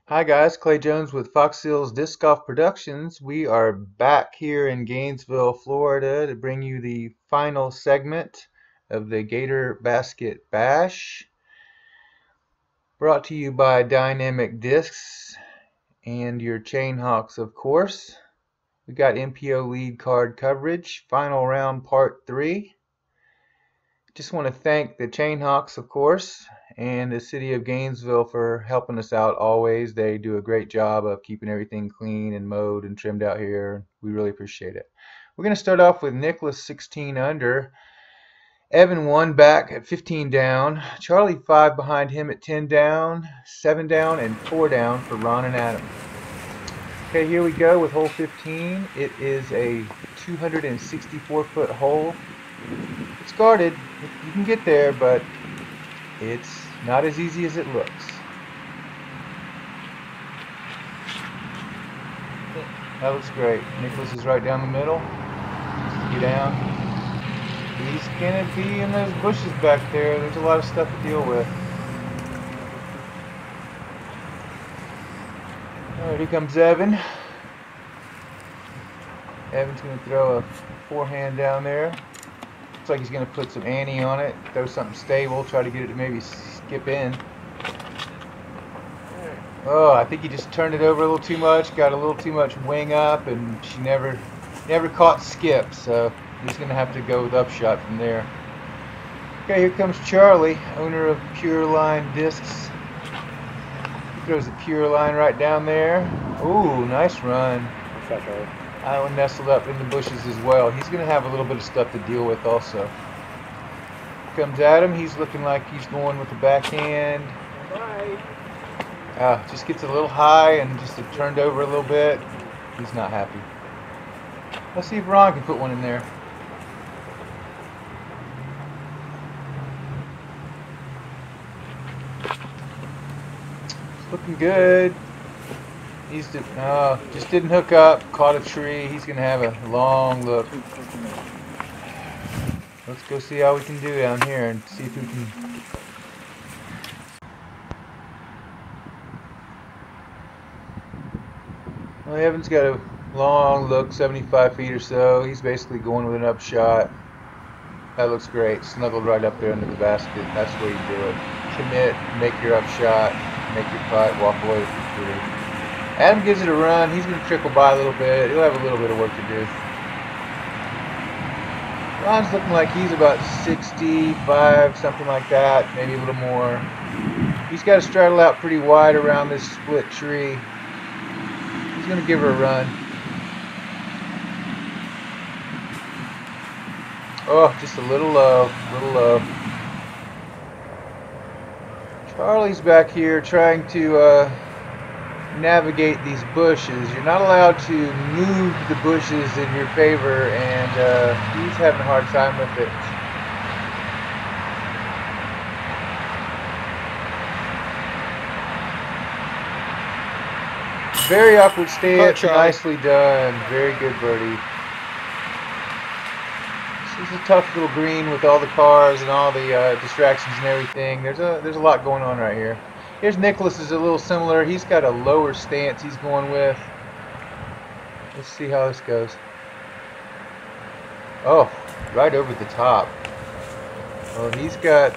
Hi guys, Clay Jones with Foxx Disc Golf Productions. We are back here in Gainesville, Florida to bring you the final segment of the Gator Basket Bash, brought to you by Dynamic Discs and your Chain Hawks, of course. We got MPO lead card coverage, final round part 3. Just want to thank the Chain Hawks, of course, and the city of Gainesville for helping us out always. They do a great job of keeping everything clean and mowed and trimmed out here. We really appreciate it. We're going to start off with Nicholas 16 under, Evan 1 back at 15 down, Charlie 5 behind him at 10 down, 7 down, and 4 down for Ron and Adam. Okay, here we go with hole 15. It is a 264-foot hole. It's guarded. You can get there, but it's not as easy as it looks. That looks great. Nicholas is right down the middle. Get down. He's going to be in those bushes back there. There's a lot of stuff to deal with. Alright, here comes Evan. Evan's going to throw a forehand down there. Looks like he's going to put some ante on it, throw something stable, try to get it to maybe skip in. Oh, I think he just turned it over a little too much, got a little too much wing up, and she never caught skip, so he's going to have to go with upshot from there. Okay, here comes Charlie, owner of Pure Line Discs. He throws the Pure Line right down there. Ooh, nice run. What's that, Charlie? That one nestled up in the bushes as well. He's going to have a little bit of stuff to deal with also. Here comes Adam. He's looking like he's going with the backhand. Just gets a little high and just turned over a little bit. He's not happy. Let's see if Ron can put one in there. It's looking good. Just didn't hook up, caught a tree. He's going to have a long look. Let's go see how we can do down here and see if we can. Well, Evan's got a long look, 75 feet or so. He's basically going with an upshot. That looks great. Snuggled right up there under the basket. That's the way you do it. Commit, make your upshot, make your putt, walk away with your three. Adam gives it a run. He's going to trickle by a little bit. He'll have a little bit of work to do. Ron's looking like he's about 65, something like that, maybe a little more. He's got to straddle out pretty wide around this split tree. He's going to give her a run. Oh, just a little low, Charlie's back here trying to navigate these bushes. You're not allowed to move the bushes in your favor, and he's having a hard time with it. Very awkward stance, nicely done. Very good birdie. This is a tough little green with all the cars and all the distractions and everything. There's a lot going on right here. Here's Nicholas, is a little similar. He's got a lower stance he's going with. Let's see how this goes. Oh, right over the top. Well, he's got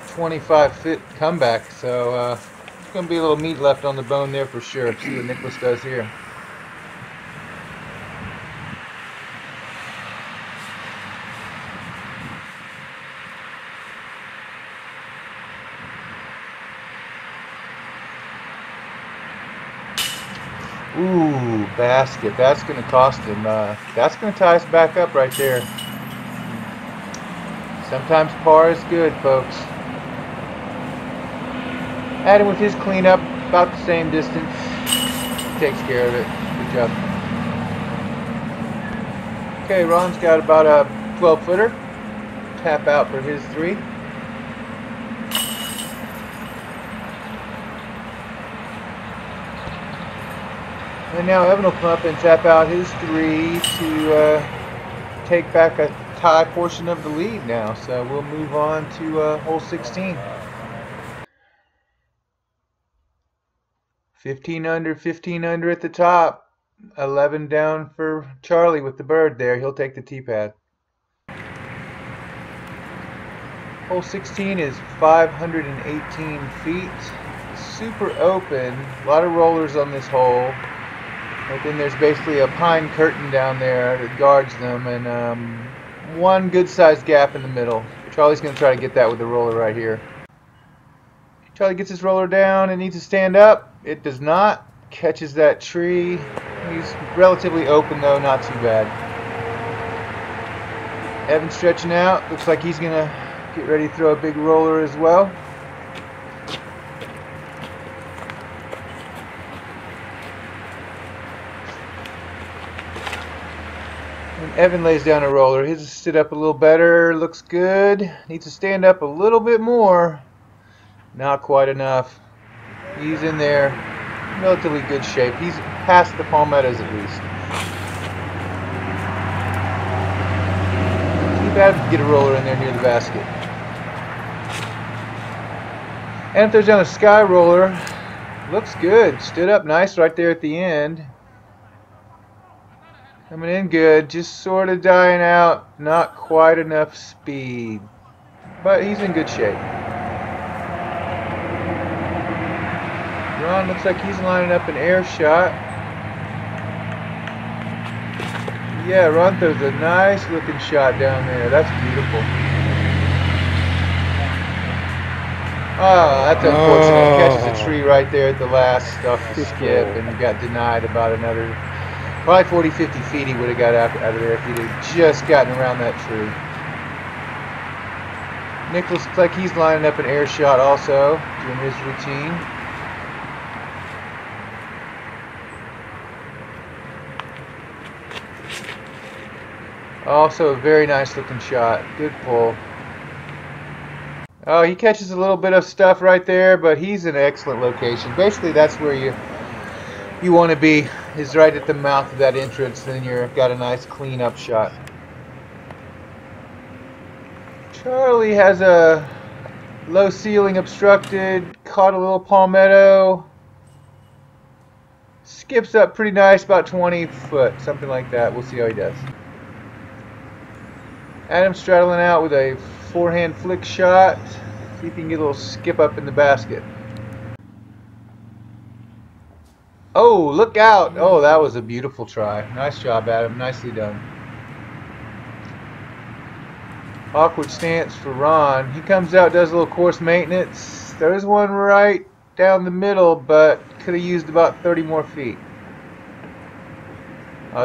25-foot comeback, so there's going to be a little meat left on the bone there for sure. Let's see what Nicholas does here. Ooh, basket. That's going to cost him. That's going to tie us back up right there. Sometimes par is good, folks. Adam with his cleanup, about the same distance. Takes care of it. Good job. Okay, Ron's got about a 12-footer. Tap out for his three. And now Evan will come up and tap out his three to take back a tie portion of the lead now. So we'll move on to hole 16. 15 under, 15 under at the top. 11 down for Charlie with the bird there. He'll take the tee pad. Hole 16 is 518 feet. Super open. A lot of rollers on this hole. But then there's basically a pine curtain down there that guards them, and one good-sized gap in the middle. Charlie's going to try to get that with the roller right here. Charlie gets his roller down. It needs to stand up. It does not. Catches that tree. He's relatively open though, not too bad. Evan stretching out. Looks like he's going to get ready to throw a big roller as well. And Evan lays down a roller. His stood up a little better. Looks good. Needs to stand up a little bit more. Not quite enough. He's in there. Relatively good shape. He's past the palmettos at least. Too bad to get a roller in there near the basket. And if there's on a sky roller, looks good. Stood up nice right there at the end. Coming in good. Just sort of dying out. Not quite enough speed. But he's in good shape. Ron looks like he's lining up an air shot. Yeah, Ron throws a nice looking shot down there. That's beautiful. Oh, that's unfortunate. Catches a tree right there at the last off the skip and got denied about another, probably 40, 50 feet he would have got out of there if he'd have just gotten around that tree. Nicholas looks like he's lining up an air shot also, doing his routine. Also a very nice looking shot. Good pull. Oh, he catches a little bit of stuff right there, but he's in an excellent location. Basically, that's where you want to be, is right at the mouth of that entrance. Then you've got a nice clean up shot. Charlie has a low ceiling obstructed. Caught a little palmetto. Skips up pretty nice, about 20 foot, something like that. We'll see how he does. Adam straddling out with a forehand flick shot. See if he can get a little skip up in the basket. Oh, look out! Oh, that was a beautiful try. Nice job, Adam. Nicely done. Awkward stance for Ron. He comes out, does a little course maintenance. There's one right down the middle, but could have used about 30 more feet.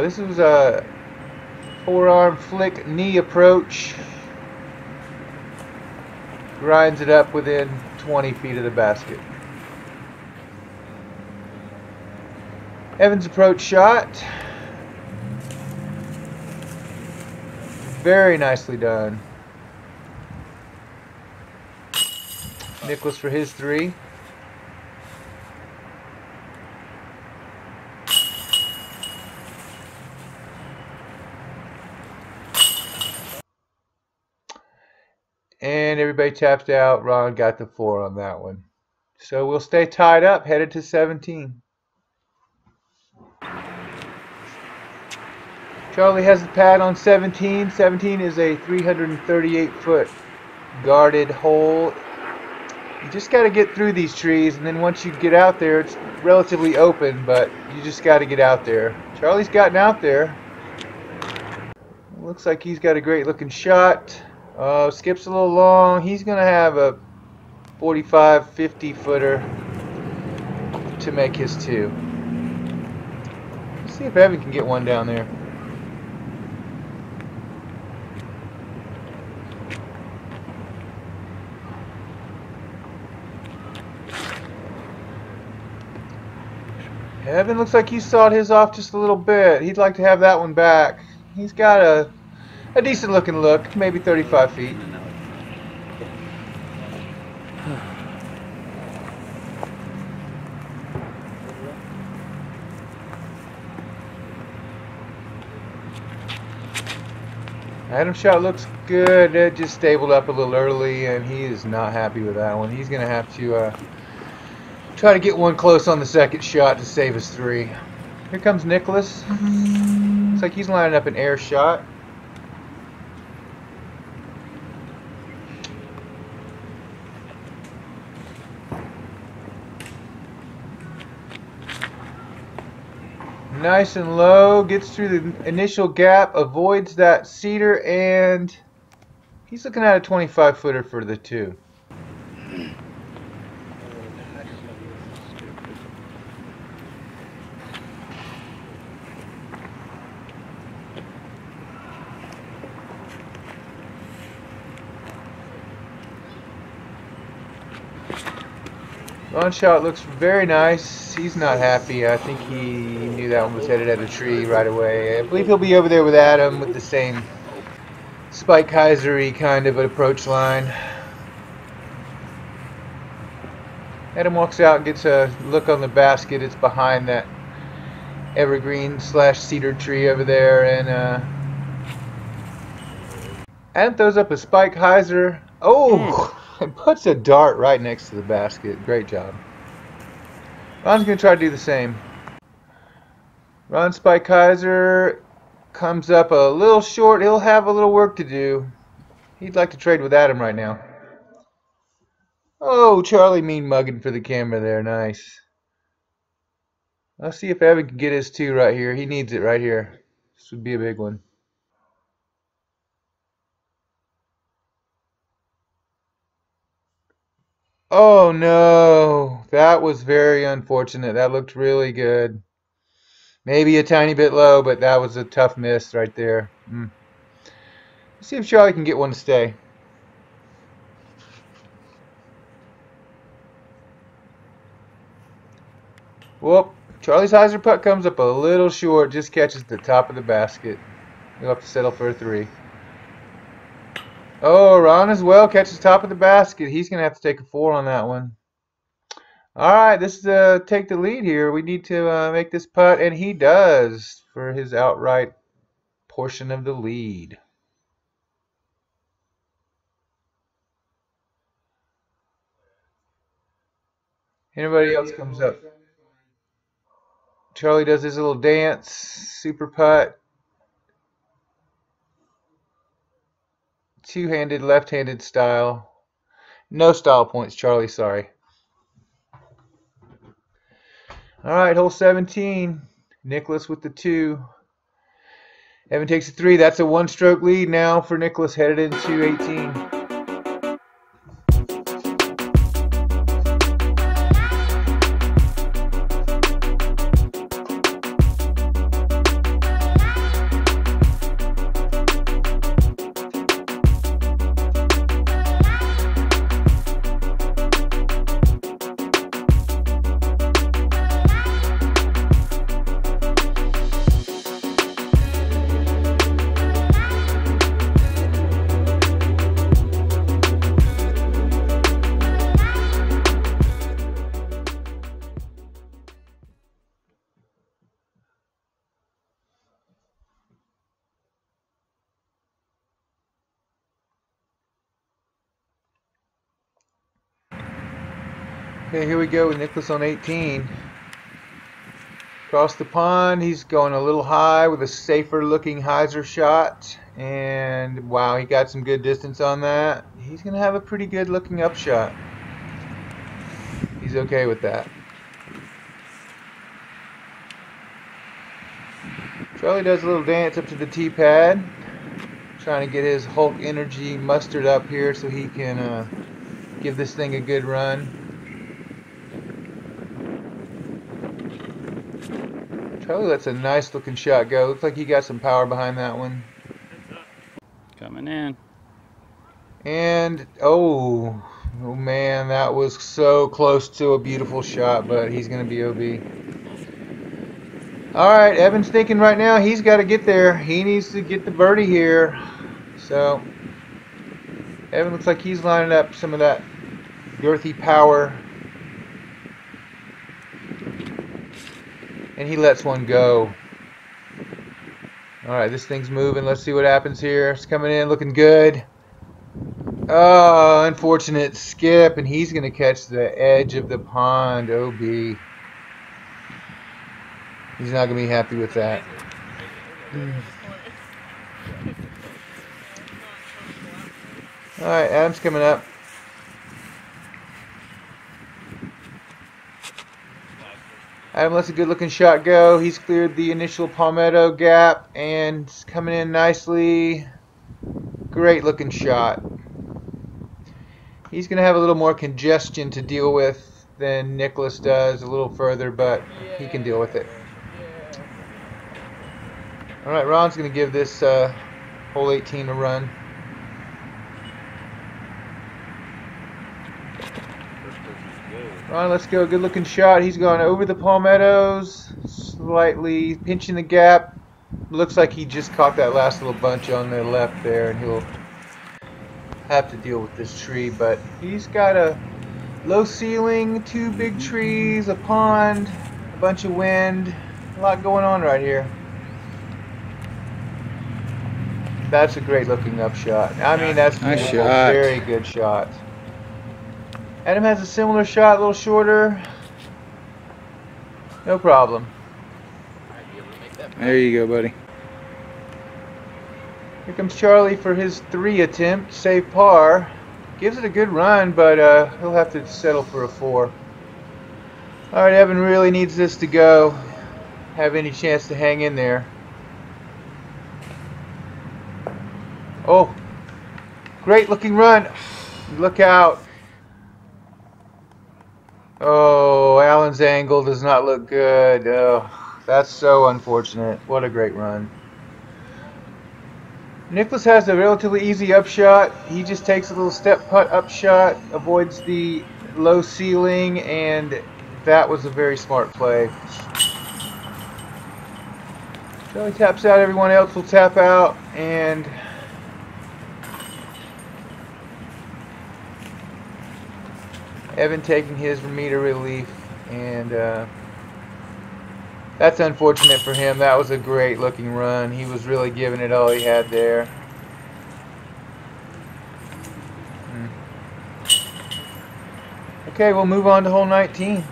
This was a forearm flick knee approach. Grinds it up within 20 feet of the basket. Evans' approach shot. Very nicely done. Nicholas for his three. And everybody tapped out. Ron got the 4 on that one. So we'll stay tied up, headed to 17. Charlie has the pad on 17. 17 is a 338-foot guarded hole. You just got to get through these trees, and then once you get out there, it's relatively open, but you just got to get out there. Charlie's gotten out there. Looks like he's got a great looking shot. Skips a little long. He's going to have a 45, 50 footer to make his 2. Let's see if Evan can get one down there. Evan looks like he sawed his off just a little bit. He'd like to have that one back. He's got a decent looking look, maybe 35 feet. Adam's shot looks good. It just stabled up a little early, and he is not happy with that one. He's going to have to Try to get one close on the second shot to save us 3. Here comes Nicholas. Looks like he's lining up an air shot. Nice and low, gets through the initial gap, avoids that cedar, and he's looking at a 25-footer for the 2. Launch shot looks very nice. He's not happy. I think he knew that one was headed at a tree right away. I believe he'll be over there with Adam with the same Spike Heiser-y kind of an approach line. Adam walks out and gets a look on the basket. It's behind that evergreen / cedar tree over there, and Adam throws up a Spike Heiser. Oh! And puts a dart right next to the basket. Great job. Ron's going to try to do the same. Ron Spike Heiser comes up a little short. He'll have a little work to do. He'd like to trade with Adam right now. Oh, Charlie mean mugging for the camera there. Nice. Let's see if Evan can get his 2 right here. He needs it right here. This would be a big one. Oh no, that was very unfortunate. That looked really good. Maybe a tiny bit low, but that was a tough miss right there. Let's see if Charlie can get one to stay. Whoop. Charlie's Heiser putt comes up a little short, just catches the top of the basket. You'll have to settle for a 3. Oh, Ron as well catches top of the basket. He's going to have to take a 4 on that one. All right, this is take the lead here. We need to make this putt, and he does for his outright portion of the lead. Anybody else comes up? Charlie does his little dance, super putt. Two-handed, left-handed style. No style points, Charlie, sorry. All right, hole 17. Nicholas with the 2. Evan takes a 3. That's a 1-stroke lead now for Nicholas headed into 18. Okay, here we go with Nicholas on 18. Across the pond, he's going a little high with a safer looking Heiser shot. And wow, he got some good distance on that. He's going to have a pretty good looking up shot. He's okay with that. Charlie does a little dance up to the tee pad. Trying to get his Hulk energy mustered up here so he can give this thing a good run. Charlie lets a nice looking shot go. Looks like he got some power behind that one. Coming in. And oh man, that was so close to a beautiful shot, but he's going to be OB. All right, Evan's thinking right now he's got to get there. He needs to get the birdie here. So Evan looks like he's lining up some of that girthy power. And he lets one go. All right, this thing's moving. Let's see what happens here. It's coming in looking good. Oh, unfortunate skip, and he's going to catch the edge of the pond. OB. He's not going to be happy with that. Alright, Adam's coming up. Adam lets a good looking shot go. He's cleared the initial palmetto gap and is coming in nicely. Great looking shot. He's going to have a little more congestion to deal with than Nicholas does, a little further, but he can deal with it. Alright, Ron's going to give this hole 18 a run. Ron, let's go. Good looking shot. He's going over the palmettos, slightly pinching the gap. Looks like he just caught that last little bunch on the left there, and he'll have to deal with this tree. But he's got a low ceiling, 2 big trees, a pond, a bunch of wind, a lot going on right here. That's a great looking upshot. I mean, that's beautiful. Nice shot. Very good shot. Adam has a similar shot, a little shorter. No problem. There you go, buddy. Here comes Charlie for his 3 attempt, save par. Gives it a good run, but he'll have to settle for a 4. Alright, Evan really needs this to go. Have any chance to hang in there. Oh, great looking run. Look out. Oh, Allen's angle does not look good. Oh, that's so unfortunate. What a great run. Nicholas has a relatively easy upshot. He just takes a little step putt upshot, avoids the low ceiling, and that was a very smart play. So he taps out, everyone else will tap out, and Evan taking his meter relief, and that's unfortunate for him. That was a great looking run. He was really giving it all he had there. Okay, we'll move on to hole 19.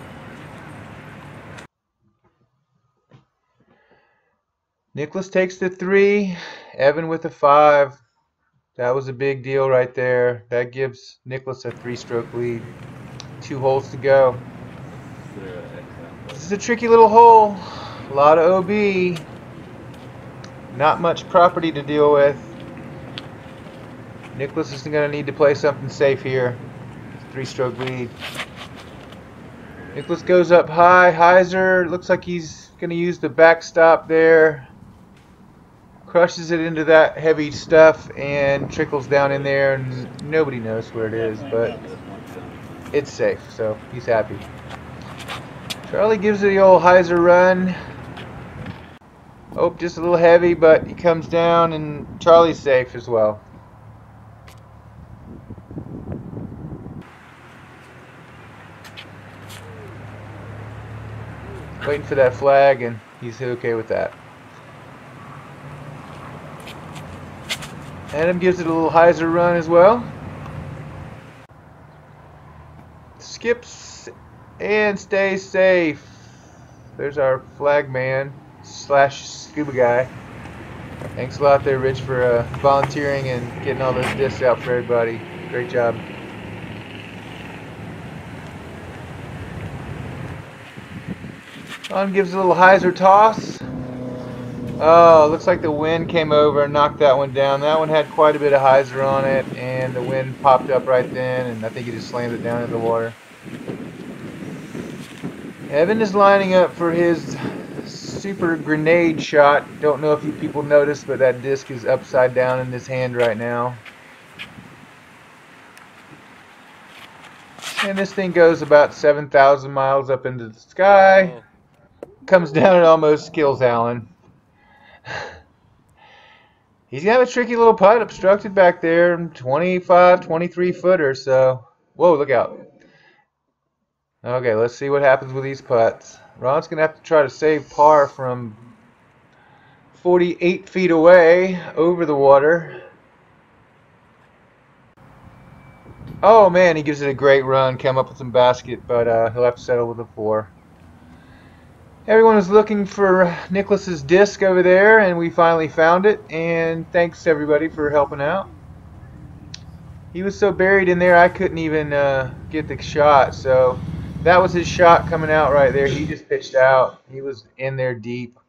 Nicholas takes the 3, Evan with a 5. That was a big deal right there. That gives Nicholas a 3-stroke lead. 2 holes to go. This is a tricky little hole. A lot of OB. Not much property to deal with. Nicholas is going to need to play something safe here. 3-stroke lead. Nicholas goes up high. Heiser looks like he's going to use the backstop there. Crushes it into that heavy stuff and trickles down in there, and nobody knows where it is, but it's safe, so he's happy. Charlie gives it the old Heiser run. Oh, just a little heavy, but he comes down, and Charlie's safe as well. Waiting for that flag, and he's okay with that. Adam gives it a little Heiser run as well. Skips and stays safe. There's our flag man slash scuba guy. Thanks a lot there, Rich, for volunteering and getting all those discs out for everybody. Great job. Ron gives a little Heiser toss. Oh, looks like the wind came over and knocked that one down. That one had quite a bit of Heiser on it, and the wind popped up right then, and I think he just slammed it down in the water. Evan is lining up for his super grenade shot. Don't know if you people noticed, but that disc is upside down in his hand right now. And this thing goes about 7,000 miles up into the sky. Comes down and almost kills Allen. He's got a tricky little putt obstructed back there, 25, 23 footer, so whoa, look out. Okay, let's see what happens with these putts. Ron's going to have to try to save par from 48 feet away over the water. Oh man, he gives it a great run, come up with some basket, but he'll have to settle with a 4. Everyone was looking for Nicholas's disc over there, and we finally found it. And thanks everybody for helping out. He was so buried in there, I couldn't even get the shot. So that was his shot coming out right there. He just pitched out. He was in there deep.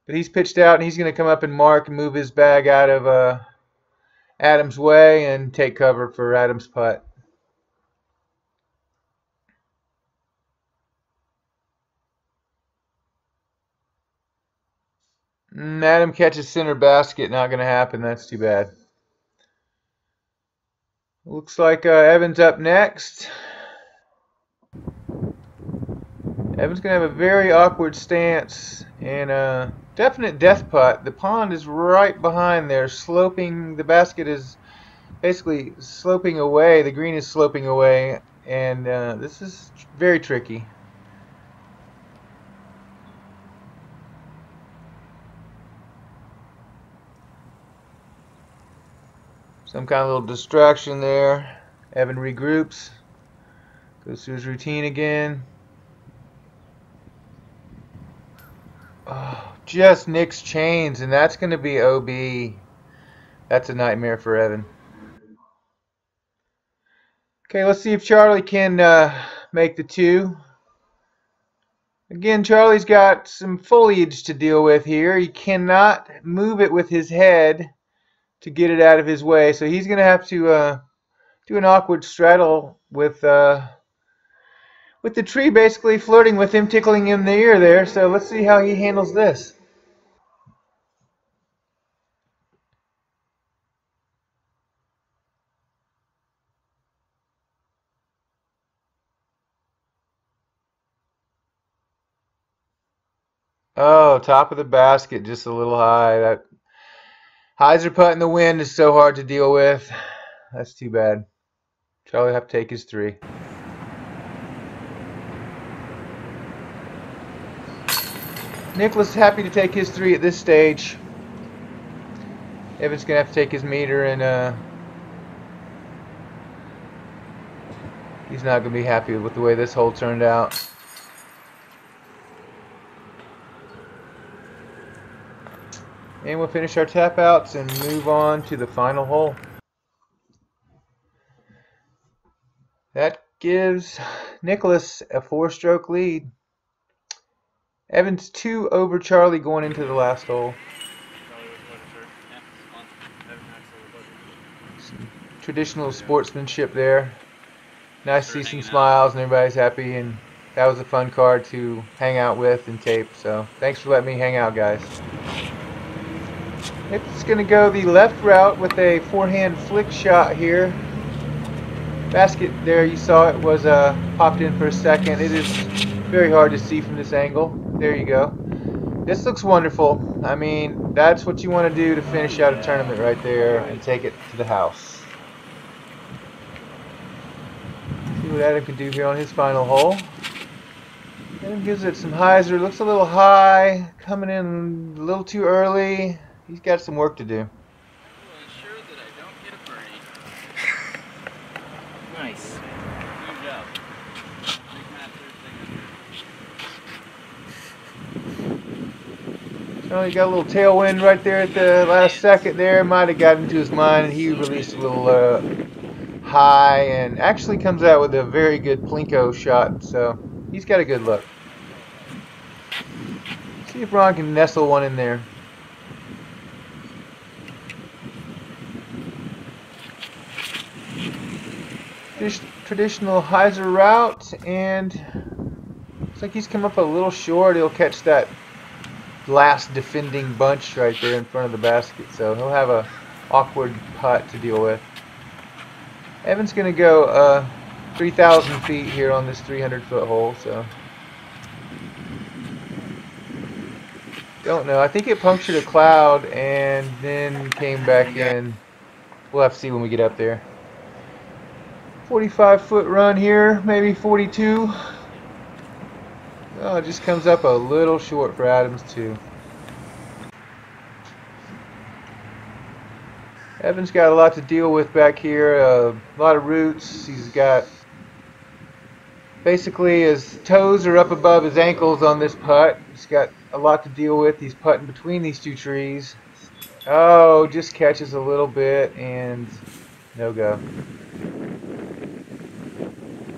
But he's pitched out, and he's going to come up and mark and move his bag out of Adam's way and take cover for Adam's putt. Adam catches center basket. Not going to happen. That's too bad. Looks like Evan's up next. Evan's going to have a very awkward stance and a definite death putt. The pond is right behind there, sloping. The basket is basically sloping away. The green is sloping away, and this is very tricky. Some kind of little distraction there. Evan regroups, goes through his routine again. Oh, just nicks chains, and that's going to be OB. That's a nightmare for Evan. Okay, let's see if Charlie can make the 2. Again, Charlie's got some foliage to deal with here. He cannot move it with his head to get it out of his way, so he's going to have to do an awkward straddle with the tree basically flirting with him, tickling him in the ear there. So let's see how he handles this. Oh, top of the basket, just a little high. That hyzer putt in the wind is so hard to deal with. That's too bad. Charlie will have to take his 3. Nicholas happy to take his 3 at this stage. Evan's gonna have to take his meter, and he's not gonna be happy with the way this hole turned out. And we'll finish our tap outs and move on to the final hole. That gives Nicholas a 4-stroke lead. Evan's 2 over Charlie going into the last hole. Some traditional sportsmanship there. Nice to see some smiles and everybody's happy, and that was a fun card to hang out with and tape. So thanks for letting me hang out, guys. It's going to go the left route with a forehand flick shot here. Basket there, you saw it was popped in for a second. It is very hard to see from this angle. There you go. This looks wonderful. I mean, that's what you want to do to finish out a tournament right there and take it to the house. See what Adam can do here on his final hole. Adam gives it some hyzer. Looks a little high, coming in a little too early. He's got some work to do. I will ensure that I don't get a birdie. Nice. Good job. Oh, he got a little tailwind right there at the last second there. Might have got into his mind, and he released a little high, and actually comes out with a very good plinko shot. So he's got a good look. See if Ron can nestle one in there. Traditional hyzer route, and looks like he's come up a little short. He'll catch that last defending bunch right there in front of the basket, so he'll have a awkward putt to deal with. Evan's gonna go 3,000 feet here on this 300-foot hole, so don't know. I think it punctured a cloud and then came back in. We'll have to see when we get up there. 45-foot run here, maybe 42. Oh, it just comes up a little short for Adams too. Evan's got a lot to deal with back here. A lot of roots. He's got basically his toes are up above his ankles on this putt. He's got a lot to deal with. He's putting between these two trees. Oh, just catches a little bit and no go.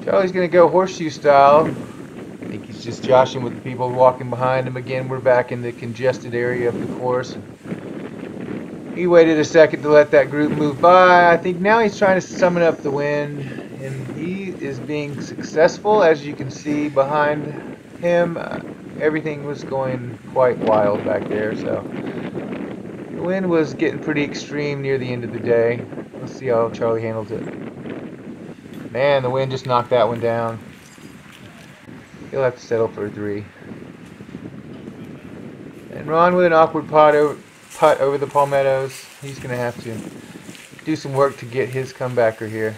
Charlie's going to go horseshoe style. I think he's just joshing with the people walking behind him. Again, we're back in the congested area of the course. He waited a second to let that group move by. I think now he's trying to summon up the wind, and he is being successful. As you can see behind him, everything was going quite wild back there. So the wind was getting pretty extreme near the end of the day. Let's see how Charlie handles it. Man, the wind just knocked that one down. He'll have to settle for a 3. And Ron with an awkward putt over the palmettos. He's going to have to do some work to get his comebacker here.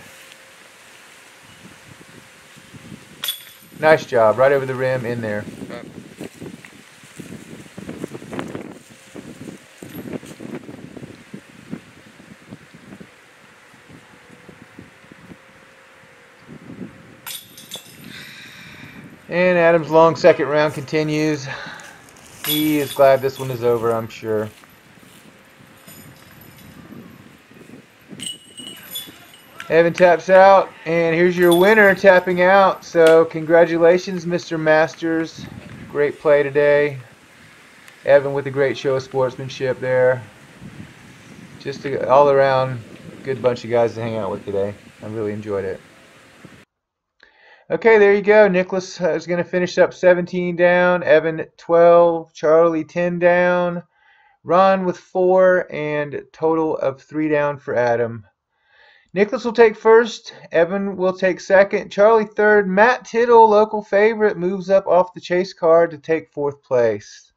Nice job. Right over the rim, in there. And Adam's long second round continues. He is glad this one is over, I'm sure. Evan taps out, and here's your winner tapping out. So congratulations, Mr. Masters. Great play today. Evan with a great show of sportsmanship there. Just an all-around good bunch of guys to hang out with today. I really enjoyed it. Okay, there you go. Nicholas is going to finish up 17 down. Evan 12. Charlie 10 down. Ron with 4, and total of 3 down for Adam. Nicholas will take first. Evan will take second. Charlie third. Matt Tittle, local favorite, moves up off the chase card to take 4th place.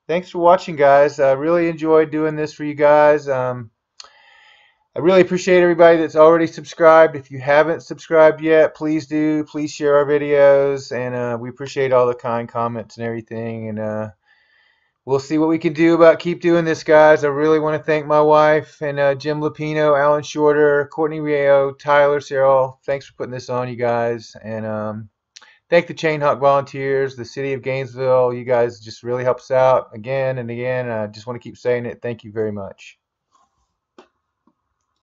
Thanks for watching, guys. I really enjoyed doing this for you guys. I really appreciate everybody that's already subscribed. If you haven't subscribed yet, please do. Please share our videos, and we appreciate all the kind comments and everything. And we'll see what we can do about keep doing this, guys. I really want to thank my wife and Jim Lupino, Alan Shorter, Courtney Rio, Tyler, Cyril. Thanks for putting this on, you guys. And thank the Chain Hawk volunteers, the city of Gainesville. You guys just really help us out again and again. I just want to keep saying it. Thank you very much.